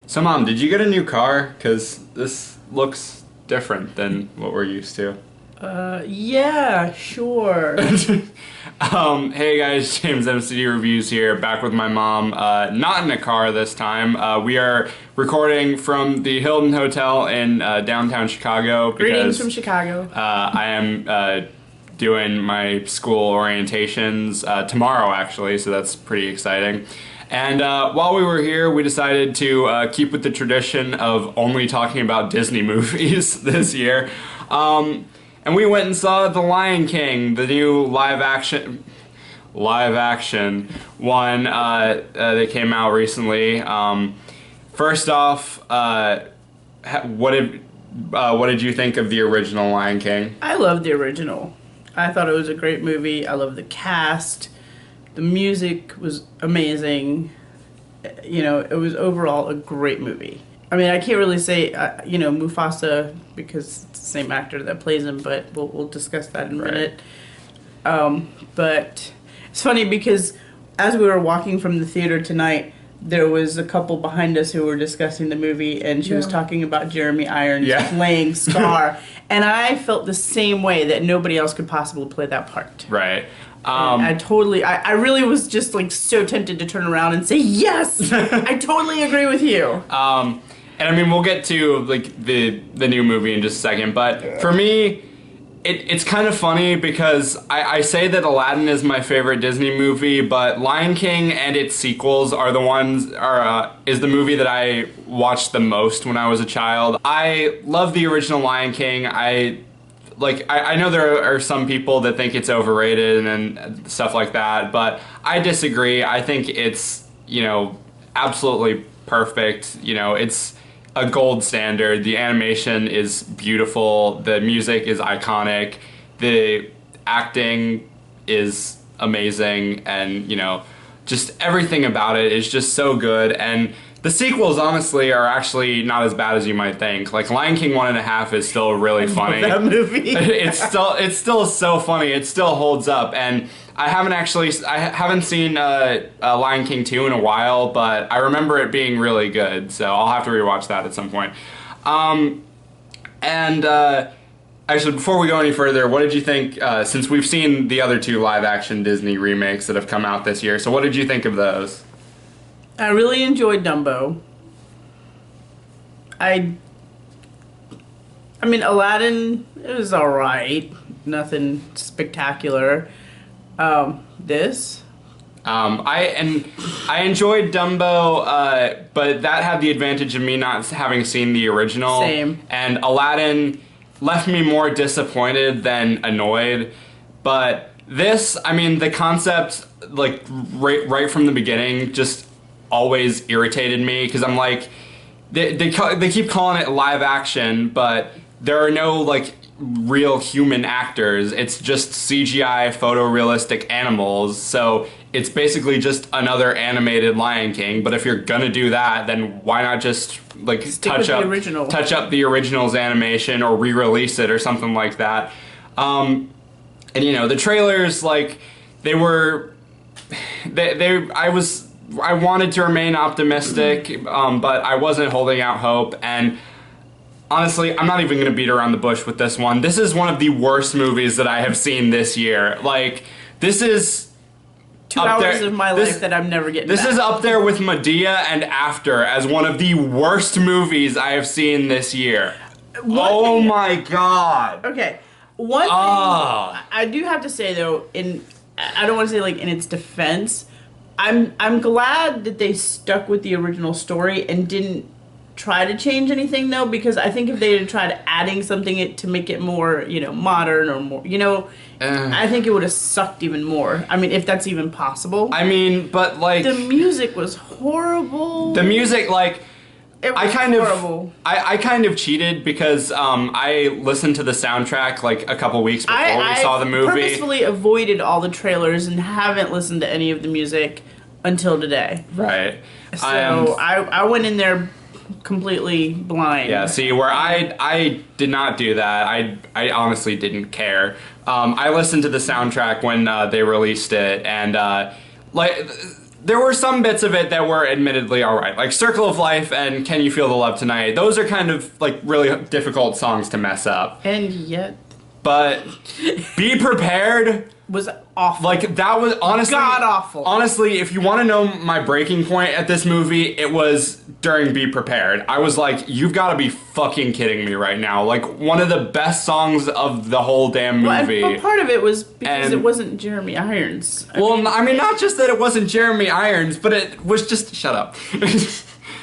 So, Mom, did you get a new car? Because this looks different than what we're used to. Yeah, sure. Hey guys, JamesMCD Reviews here, back with my mom, not in a car this time. We are recording from the Hilton Hotel in downtown Chicago. Greetings from Chicago. I am doing my school orientations tomorrow, actually, so that's pretty exciting. And while we were here, we decided to keep with the tradition of only talking about Disney movies this year. And we went and saw The Lion King, the new live action one that came out recently. First off, what did you think of the original Lion King? I love the original. I thought it was a great movie. I love the cast. The music was amazing. You know, it was overall a great movie. I mean, I can't really say, Mufasa, because it's the same actor that plays him, but we'll discuss that in a minute. But it's funny because as we were walking from the theater tonight, there was a couple behind us who were discussing the movie, and she was talking about Jeremy Irons playing Scar, and I felt the same way, that nobody else could possibly play that part. Right. I really was just like so tempted to turn around and say, yes, I totally agree with you. And I mean, we'll get to like the new movie in just a second, but for me, it's kind of funny because I say that Aladdin is my favorite Disney movie, but Lion King and its sequels are is the movie that I watched the most when I was a child. I love the original Lion King. I know there are some people that think it's overrated and stuff like that, but I disagree. I think it's, absolutely perfect. It's a gold standard. The animation is beautiful. The music is iconic. The acting is amazing, and just everything about it is just so good. And the sequels, honestly, are actually not as bad as you might think. Like Lion King 1.5 is still really funny. That movie. It's still so funny. It still holds up. And I haven't seen Lion King 2 in a while, but I remember it being really good. So I'll have to rewatch that at some point. Actually, before we go any further, what did you think, since we've seen the other two live-action Disney remakes that have come out this year, so what did you think of those? I really enjoyed Dumbo. I mean, Aladdin, it was alright. Nothing spectacular. This? I enjoyed Dumbo, but that had the advantage of me not having seen the original. Same. And Aladdin left me more disappointed than annoyed. But this, I mean, the concept, like, right from the beginning, just always irritated me, because I'm like, they keep calling it live action, but there are no, like, real human actors. It's just CGI photorealistic animals, so it's basically just another animated Lion King. But if you're gonna do that, then why not just like touch up the original's animation, or re-release it or something like that. And the trailers, like, I wanted to remain optimistic, but I wasn't holding out hope. And honestly, I'm not even going to beat around the bush with this one. This is one of the worst movies that I have seen this year. Like, this is 2 hours of my life that I'm never getting back. This is up there with Medea and After as one of the worst movies I have seen this year. Oh my god. Okay. One thing I do have to say, though, I don't want to say, like, in its defense, I'm glad that they stuck with the original story and didn't try to change anything, though, because I think if they had tried adding something to make it more, modern or more, I think it would have sucked even more. I mean, if that's even possible. I mean, but, like, the music was horrible. The music, like, it was horrible. I kind of cheated because I listened to the soundtrack like a couple weeks before we saw the movie. I purposefully avoided all the trailers and haven't listened to any of the music until today. Right. So I went in there completely blind. Yeah, see, where I did not do that. I honestly didn't care. I listened to the soundtrack when they released it, and there were some bits of it that were admittedly alright. Like Circle of Life and Can You Feel the Love Tonight, those are kind of like really difficult songs to mess up. And yet... But Be Prepared... was awful. Like, that was honestly... God awful. Honestly, if you want to know my breaking point at this movie, it was during Be Prepared. I was like, you've got to be fucking kidding me right now. Like, one of the best songs of the whole damn movie. Well, part of it was because it wasn't Jeremy Irons. I mean, not just that it wasn't Jeremy Irons, but it was just... Shut up.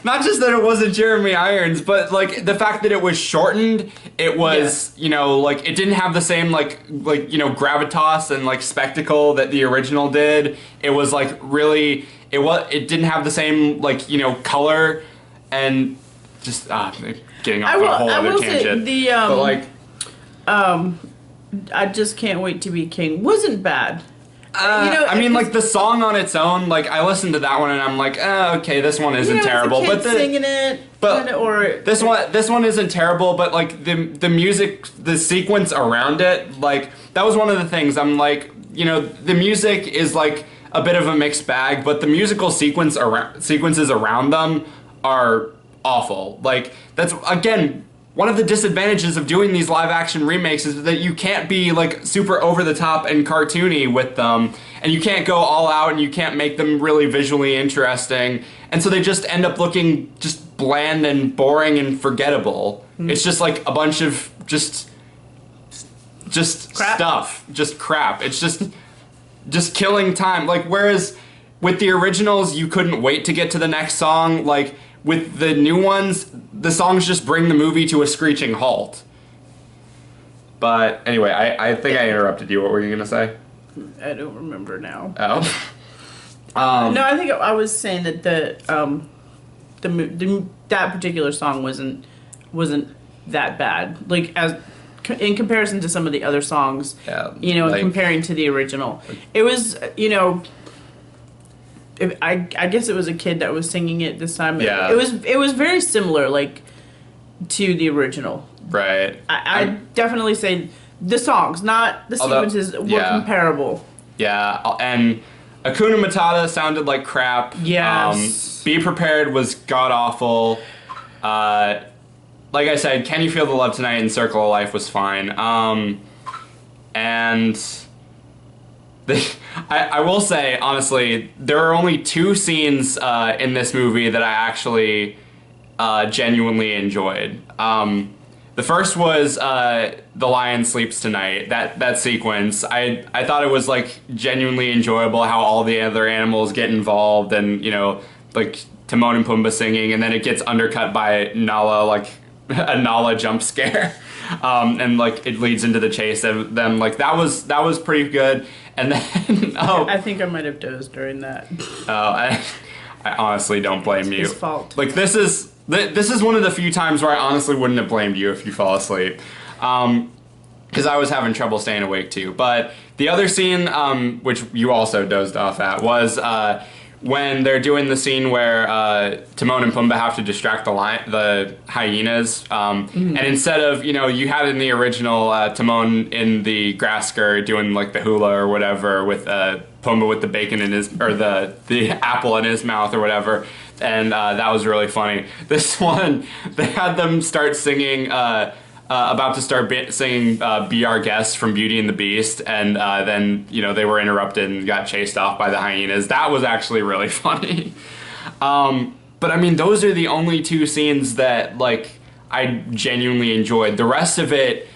Not just that it wasn't Jeremy Irons, but, like, the fact that it was shortened, it was, you know, like, it didn't have the same, like, you know, gravitas and, like, spectacle that the original did. It was, like, really, it didn't have the same, like, you know, color, and just, getting off on a whole other tangent. But, like... I Just Can't Wait to Be King wasn't bad. You know, I mean, like, the song on its own, like, I listened to that one and I'm like, okay, this one isn't terrible. But singing it, this one isn't terrible, but, like, the music, the sequence around it, like, that was one of the things. I'm like, you know, the music is, like, a bit of a mixed bag, but the musical sequences around them are awful. Like, that's, again... One of the disadvantages of doing these live-action remakes is that you can't be, like, super over-the-top and cartoony with them, and you can't go all out, and you can't make them really visually interesting, and so they just end up looking just bland and boring and forgettable. It's just, like, a bunch of just crap. Stuff. Just crap. It's just killing time. Like, whereas with the originals, you couldn't wait to get to the next song, like... With the new ones, the songs just bring the movie to a screeching halt. But anyway, I think I interrupted you. What were you gonna say? I don't remember now. Oh. No, I think I was saying that that particular song wasn't that bad. Like in comparison to some of the other songs, you know, like, comparing to the original, it was, you know. I guess it was a kid that was singing it this time. Yeah. It was very similar, like, to the original. Right. I definitely say the songs, not the sequences, were comparable. Yeah, and Hakuna Matata sounded like crap. Yes. Be Prepared was god-awful. Like I said, Can You Feel the Love Tonight and Circle of Life was fine. And... I will say, honestly, there are only 2 scenes in this movie that I actually genuinely enjoyed. The first was The Lion Sleeps Tonight, that sequence. I thought it was, like, genuinely enjoyable how all the other animals get involved and, you know, like, Timon and Pumbaa singing, and then it gets undercut by Nala, like, a Nala jump scare. And, like, it leads into the chase of them. Like, that was pretty good. And then, I think I might have dozed during that. I honestly don't blame you. It's his fault. Like, this is one of the few times where I honestly wouldn't have blamed you if you fall asleep. Because I was having trouble staying awake, too. But the other scene, which you also dozed off at, was when they're doing the scene where Timon and Pumbaa have to distract the hyenas, and instead of, you know, you had in the original Timon in the grass skirt doing like the hula or whatever with Pumbaa with the bacon in his, or the apple in his mouth or whatever, and that was really funny. This one, they had them start singing. About to start singing Be Our Guest from Beauty and the Beast, and then, you know, they were interrupted and got chased off by the hyenas. That was actually really funny. But I mean, those are the only 2 scenes that, like, I genuinely enjoyed. The rest of it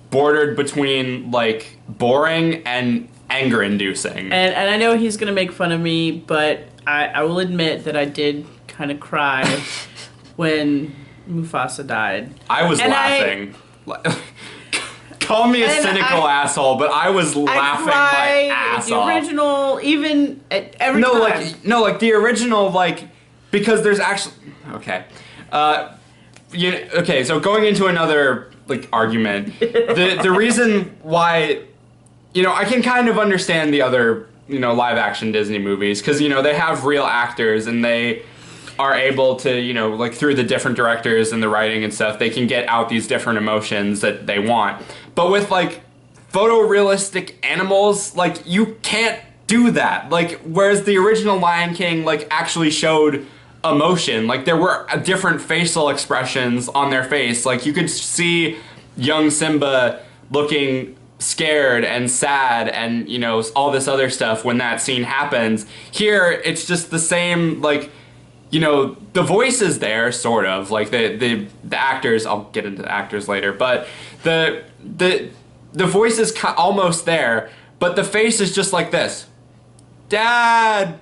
bordered between, like, boring and anger-inducing. And I know he's going to make fun of me, but I will admit that I did kind of cry when Mufasa died. I was laughing. Call me a cynical asshole, but I was laughing my ass off. The original, even at every time. Like the original, like, because there's actually okay. Okay, so going into another, like, argument, the reason why, you know, I can kind of understand the other, you know, live action Disney movies, because, you know, they have real actors and they are able to, you know, like, through the different directors and the writing and stuff, they can get out these different emotions that they want. But with, like, photorealistic animals, like, you can't do that. Like, whereas the original Lion King, like, actually showed emotion. Like, there were different facial expressions on their face. Like, you could see young Simba looking scared and sad and, you know, all this other stuff when that scene happens. Here, it's just the same, like, you know, the voice is there, sort of. Like, the actors, I'll get into the actors later, but the voice is almost there, but the face is just like this. Dad!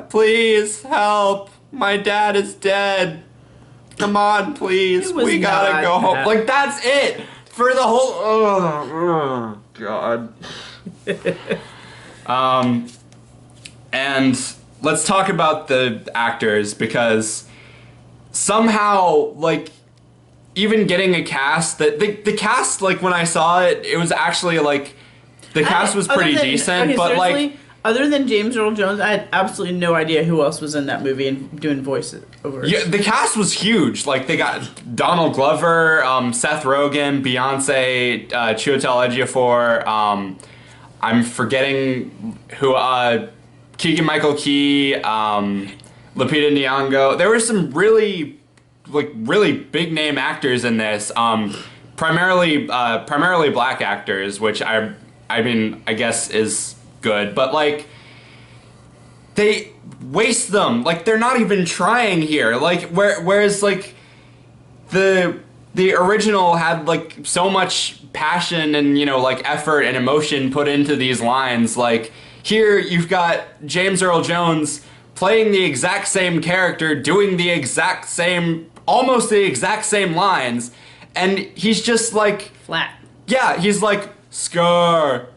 Please, help! My dad is dead! Come on, please, we gotta go home. Like, that's it! For the whole... Oh, God. And let's talk about the actors, because somehow, like, even getting a cast that the cast, like, when I saw it, it was actually like the cast was pretty decent, okay, but like other than James Earl Jones, I had absolutely no idea who else was in that movie and doing voiceovers. Yeah, the cast was huge. Like, they got Donald Glover, Seth Rogen, Beyonce, Chiwetel Ejiofor. I'm forgetting who. Keegan-Michael Key, Lupita Nyong'o. There were some really big name actors in this. Primarily black actors, which I mean, I guess is good, but like they waste them. Like, they're not even trying here. Like, whereas like the original had like so much passion and, you know, like effort and emotion put into these lines. Like, here you've got James Earl Jones playing the exact same character, doing the exact same, almost the exact same lines, and he's just like flat. Yeah, he's like, Scar,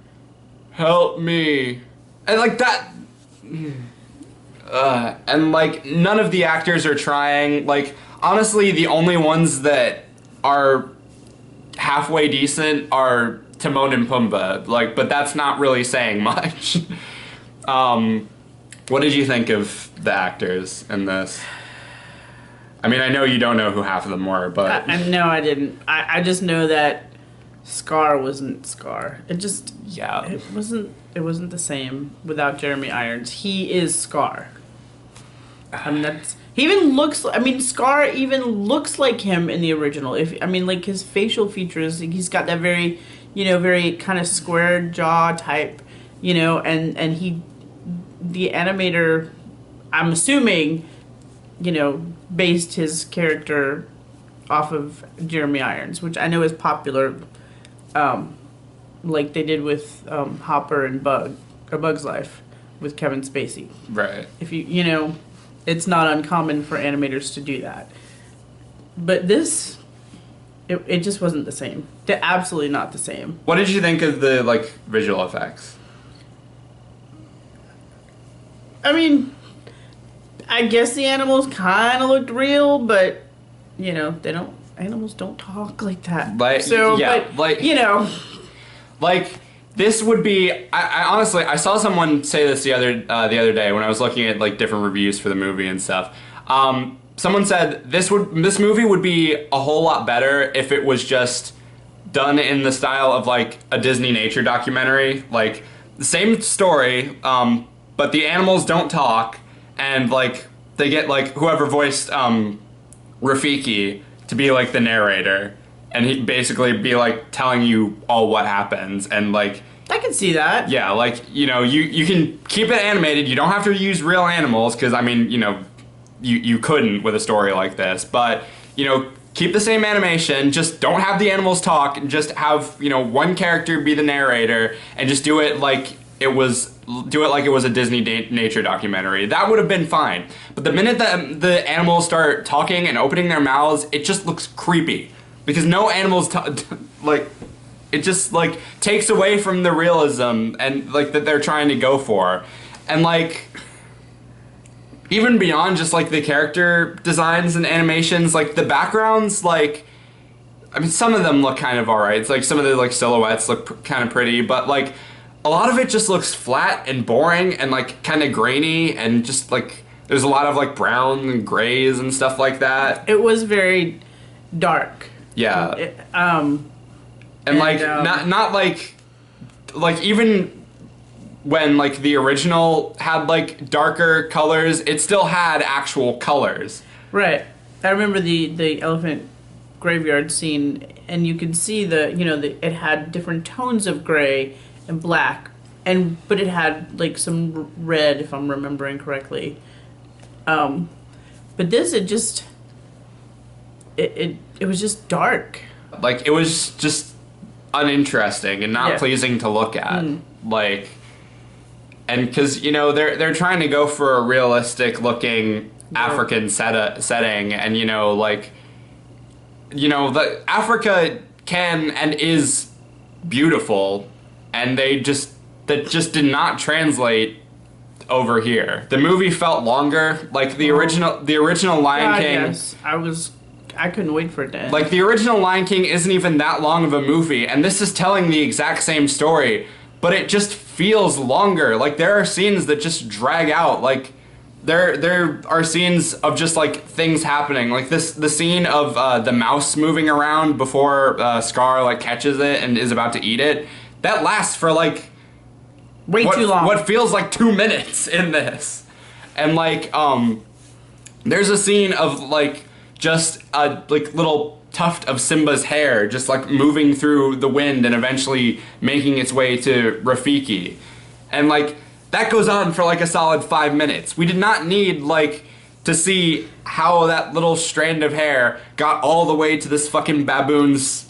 help me, and like that. And like none of the actors are trying. Like, honestly, the only ones that are halfway decent are Timon and Pumbaa. Like, but that's not really saying much. What did you think of the actors in this? I mean, I know you don't know who half of them were, but no, I didn't. I just know that Scar wasn't Scar. It just it wasn't the same without Jeremy Irons. He is Scar. I mean, he even looks. I mean, Scar even looks like him in the original. Like his facial features, he's got that very, you know, very kind of square jaw type, you know, and the animator, I'm assuming, you know, based his character off of Jeremy Irons, which I know is popular, like they did with Hopper and Bug's Life with Kevin Spacey. Right. If you know, it's not uncommon for animators to do that. But this, it just wasn't the same. Absolutely not the same. What did you think of the, like, visual effects? I mean, I guess the animals kind of looked real, but, you know, animals don't talk like that. Like, so, yeah, but, like, you know. Like, this would be, I honestly, I saw someone say this the other day when I was looking at, like, different reviews for the movie and stuff. Someone said this movie would be a whole lot better if it was just done in the style of, like, a Disney nature documentary. Like, the same story, but the animals don't talk, and, like, they get, like, whoever voiced Rafiki to be, like, the narrator, and he basically be, like, telling you all what happens, and, like... I can see that. Yeah, like, you know, you can keep it animated, you don't have to use real animals, because, I mean, you know, you couldn't with a story like this, but, you know, keep the same animation, just don't have the animals talk, and just have, you know, one character be the narrator, and just do it like it was a Disney nature documentary. That would have been fine. But the minute that the animals start talking and opening their mouths, it just looks creepy. Because no animals like, it just, like, takes away from the realism and, like, that they're trying to go for. And, like, even beyond just, like, the character designs and animations, like, the backgrounds, like, I mean, some of them look kind of alright. It's like some of the, like, silhouettes look kind of pretty, but, like, a lot of it just looks flat and boring and, like, kind of grainy, and just, like, there's a lot of, like, brown and grays and stuff like that. It was very dark. Yeah. Not like even when like the original had like darker colors, it still had actual colors. Right. I remember the elephant graveyard scene, and you could see it had different tones of gray and black, but it had like some red, if I'm remembering correctly. But this, it was just dark. Like, it was just uninteresting and not pleasing to look at. Like, and because, they're trying to go for a realistic looking African setting, and, the Africa can and is beautiful, and that just did not translate over here. The movie felt longer. Like, the original Lion King. Yes, I couldn't wait for it to end. Like, the original Lion King isn't even that long of a movie, and this is telling the exact same story, but it just feels longer. Like, there are scenes that just drag out. Like, there are scenes of just, like, things happening. Like, the scene of the mouse moving around before Scar, like, catches it and is about to eat it, that lasts for, like, way too long. What feels like 2 minutes in this. And, like, there's a scene of, like, just a little tuft of Simba's hair just like moving through the wind and eventually making its way to Rafiki. And like that goes on for like a solid 5 minutes. We did not need like to see how that little strand of hair got all the way to this fucking baboon's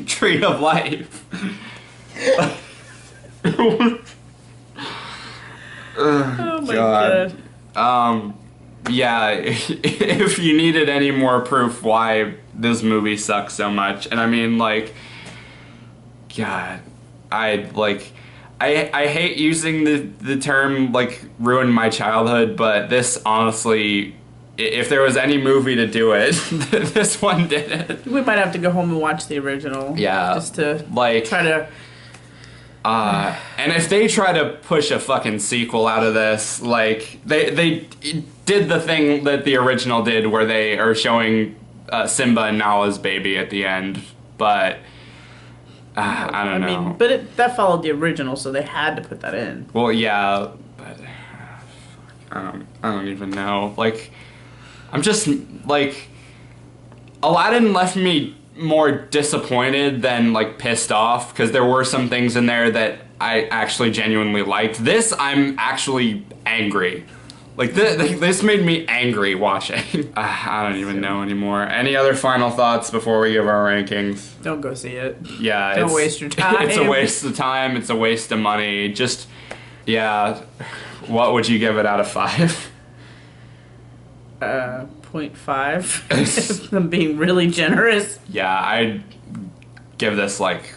tree of life. Oh my god. Yeah, if you needed any more proof why this movie sucks so much, and I mean, like, God, I hate using the term, like, ruin my childhood, but this, honestly, if there was any movie to do it, this one did it. We might have to go home and watch the original. Yeah. Just to, like, try to... and if they try to push a fucking sequel out of this, like, they did the thing that the original did where they are showing Simba and Nala's baby at the end, but I don't know. Mean, but that followed the original, so they had to put that in. Well, yeah, but I don't even know. Like, I'm just, like, Aladdin left me more disappointed than like pissed off, because there were some things in there that I actually genuinely liked. This, I'm actually angry. Like, this made me angry watching. I don't even know anymore. Any other final thoughts before we give our rankings? Don't go see it. Yeah, don't waste your time. It's a waste of time. It's a waste of money. Just, yeah. What would you give it out of 5? 0.5. I'm being really generous. Yeah, I'd give this like,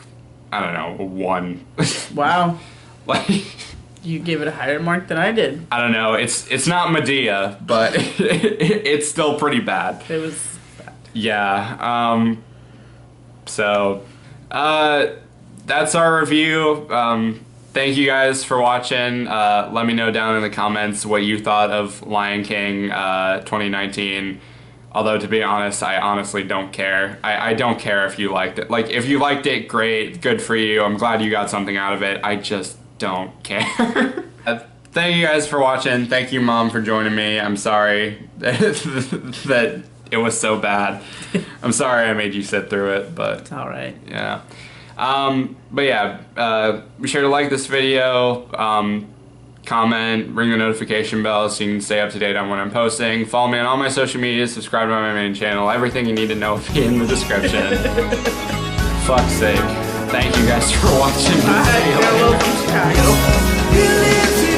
I don't know, a 1. Wow. Like, you gave it a higher mark than I did. I don't know. It's not Medea, but it's still pretty bad. It was bad. Yeah. So, that's our review. Thank you guys for watching. Let me know down in the comments what you thought of Lion King 2019. Although, to be honest, I honestly don't care. I don't care if you liked it. Like, if you liked it, great, good for you. I'm glad you got something out of it. I just don't care. Thank you guys for watching. Thank you, Mom, for joining me. I'm sorry that it was so bad. I'm sorry I made you sit through it, but... It's alright. Yeah. But yeah, be sure to like this video, comment, ring the notification bell so you can stay up to date on when I'm posting. Follow me on all my social media, subscribe to my main channel. Everything you need to know will be in the description. Fuck's sake. Thank you guys for watching. Bye. Hello from Chicago.